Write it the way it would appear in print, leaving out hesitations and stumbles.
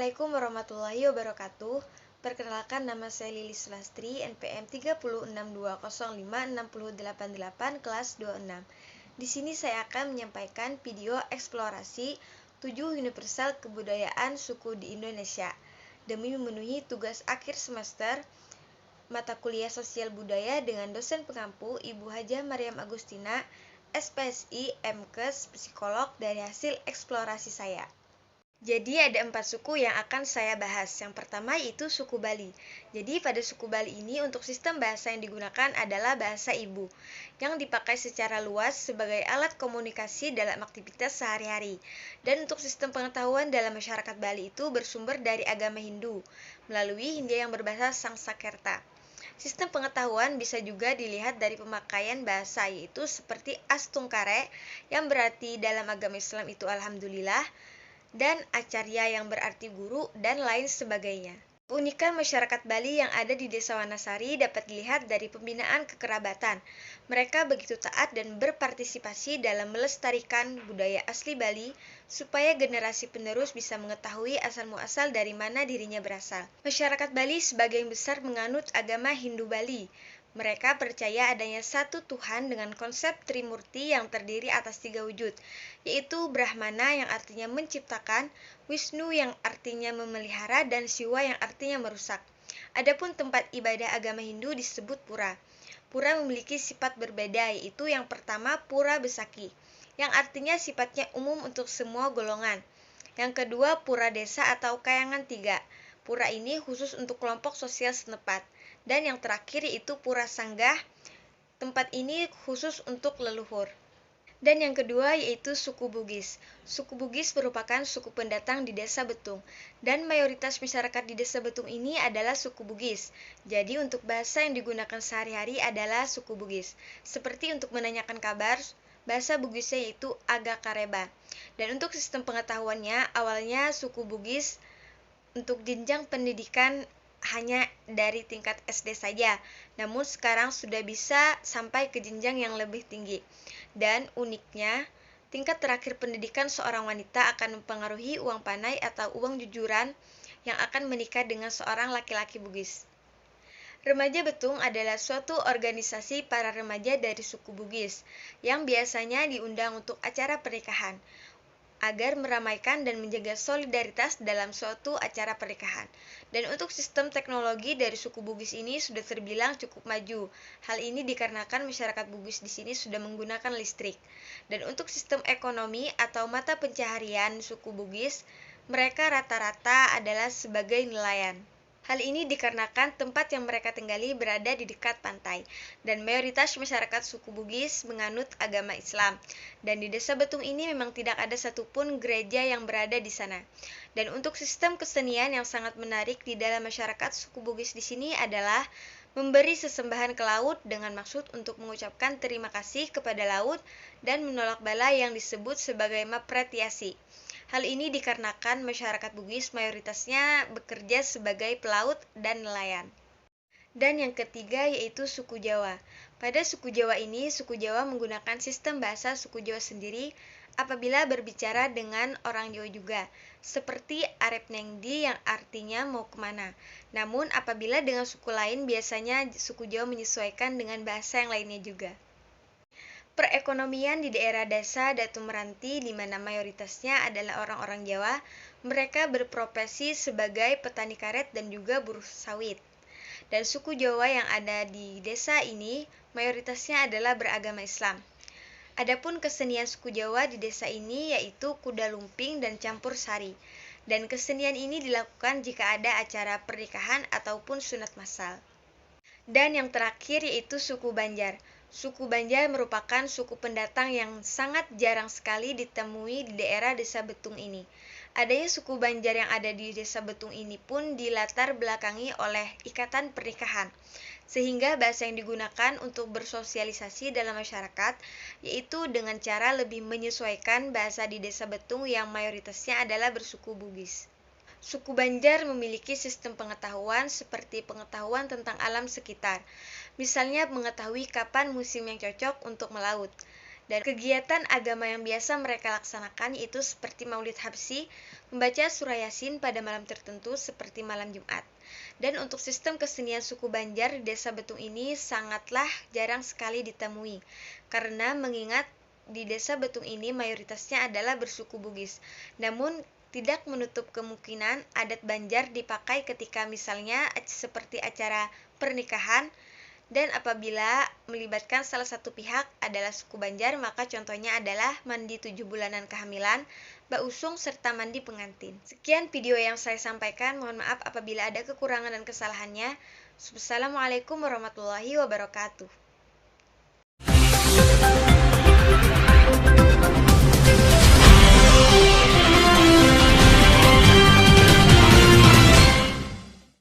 Assalamualaikum warahmatullahi wabarakatuh. Perkenalkan, nama saya Lilis Lastri, NPM 3620565088 kelas 26. Di sini saya akan menyampaikan video eksplorasi 7 universal kebudayaan suku di Indonesia demi memenuhi tugas akhir semester mata kuliah sosial budaya dengan dosen pengampu Ibu Hajah Maryam Agustina, SPSI, MKes, psikolog dari hasil eksplorasi saya. Jadi ada 4 suku yang akan saya bahas. Yang pertama yaitu suku Bali. Jadi pada suku Bali ini untuk sistem bahasa yang digunakan adalah bahasa ibu, yang dipakai secara luas sebagai alat komunikasi dalam aktivitas sehari-hari. Dan untuk sistem pengetahuan dalam masyarakat Bali itu bersumber dari agama Hindu, melalui Hindia yang berbahasa Sangsakerta. Sistem pengetahuan bisa juga dilihat dari pemakaian bahasa, yaitu seperti Astungkare yang berarti dalam agama Islam itu Alhamdulillah, dan acarya yang berarti guru, dan lain sebagainya. Keunikan masyarakat Bali yang ada di Desa Wanasari dapat dilihat dari pembinaan kekerabatan. Mereka begitu taat dan berpartisipasi dalam melestarikan budaya asli Bali supaya generasi penerus bisa mengetahui asal-muasal dari mana dirinya berasal. Masyarakat Bali sebagian besar menganut agama Hindu Bali. Mereka percaya adanya satu Tuhan dengan konsep Trimurti yang terdiri atas 3 wujud, yaitu Brahmana yang artinya menciptakan, Wisnu yang artinya memelihara, dan Siwa yang artinya merusak. Adapun tempat ibadah agama Hindu disebut pura. Pura memiliki sifat berbeda, yaitu yang pertama Pura Besaki, yang artinya sifatnya umum untuk semua golongan. Yang kedua Pura Desa atau Kayangan 3. Pura ini khusus untuk kelompok sosial setempat. Dan yang terakhir yaitu Pura Sanggah, tempat ini khusus untuk leluhur. Dan yang kedua yaitu suku Bugis. Suku Bugis merupakan suku pendatang di Desa Betung, dan mayoritas masyarakat di Desa Betung ini adalah suku Bugis. Jadi untuk bahasa yang digunakan sehari-hari adalah suku Bugis. Seperti untuk menanyakan kabar, bahasa Bugisnya yaitu Agakareba. Dan untuk sistem pengetahuannya, awalnya suku Bugis untuk jenjang pendidikan hanya dari tingkat SD saja, namun sekarang sudah bisa sampai ke jenjang yang lebih tinggi. Dan uniknya, tingkat terakhir pendidikan seorang wanita akan mempengaruhi uang panai atau uang jujuran yang akan menikah dengan seorang laki-laki Bugis. Remaja Betung adalah suatu organisasi para remaja dari suku Bugis yang biasanya diundang untuk acara pernikahan, agar meramaikan dan menjaga solidaritas dalam suatu acara pernikahan. Dan untuk sistem teknologi dari suku Bugis ini sudah terbilang cukup maju. Hal ini dikarenakan masyarakat Bugis di sini sudah menggunakan listrik. Dan untuk sistem ekonomi atau mata pencaharian suku Bugis, mereka rata-rata adalah sebagai nelayan. Hal ini dikarenakan tempat yang mereka tinggali berada di dekat pantai, dan mayoritas masyarakat suku Bugis menganut agama Islam. Dan di Desa Betung ini memang tidak ada satupun gereja yang berada di sana. Dan untuk sistem kesenian yang sangat menarik di dalam masyarakat suku Bugis di sini adalah memberi sesembahan ke laut dengan maksud untuk mengucapkan terima kasih kepada laut dan menolak bala yang disebut sebagai mapretiasi. Hal ini dikarenakan masyarakat Bugis mayoritasnya bekerja sebagai pelaut dan nelayan. Dan yang ketiga yaitu suku Jawa. Pada suku Jawa ini, suku Jawa menggunakan sistem bahasa suku Jawa sendiri apabila berbicara dengan orang Jawa juga, seperti Arep Nengdi yang artinya mau kemana. Namun apabila dengan suku lain, biasanya suku Jawa menyesuaikan dengan bahasa yang lainnya juga. Perekonomian di daerah Desa Datu Meranti, di mana mayoritasnya adalah orang-orang Jawa, mereka berprofesi sebagai petani karet dan juga buruh sawit. Dan suku Jawa yang ada di desa ini mayoritasnya adalah beragama Islam. Adapun kesenian suku Jawa di desa ini yaitu kuda lumping dan campur sari. Dan kesenian ini dilakukan jika ada acara pernikahan ataupun sunat massal. Dan yang terakhir yaitu suku Banjar. Suku Banjar merupakan suku pendatang yang sangat jarang sekali ditemui di daerah Desa Betung ini. Adanya suku Banjar yang ada di Desa Betung ini pun dilatar belakangi oleh ikatan pernikahan, sehingga bahasa yang digunakan untuk bersosialisasi dalam masyarakat yaitu dengan cara lebih menyesuaikan bahasa di Desa Betung yang mayoritasnya adalah bersuku Bugis. Suku Banjar memiliki sistem pengetahuan seperti pengetahuan tentang alam sekitar, misalnya mengetahui kapan musim yang cocok untuk melaut. Dan kegiatan agama yang biasa mereka laksanakan yaitu seperti Maulid Habsyi, membaca surah Yasin pada malam tertentu seperti malam Jumat. Dan untuk sistem kesenian suku Banjar di Desa Betung ini sangatlah jarang sekali ditemui, karena mengingat di Desa Betung ini mayoritasnya adalah bersuku Bugis. Namun tidak menutup kemungkinan adat Banjar dipakai ketika misalnya seperti acara pernikahan, dan apabila melibatkan salah satu pihak adalah suku Banjar, maka contohnya adalah mandi 7 bulanan kehamilan, bausung, serta mandi pengantin. Sekian video yang saya sampaikan, mohon maaf apabila ada kekurangan dan kesalahannya. Wassalamualaikum warahmatullahi wabarakatuh.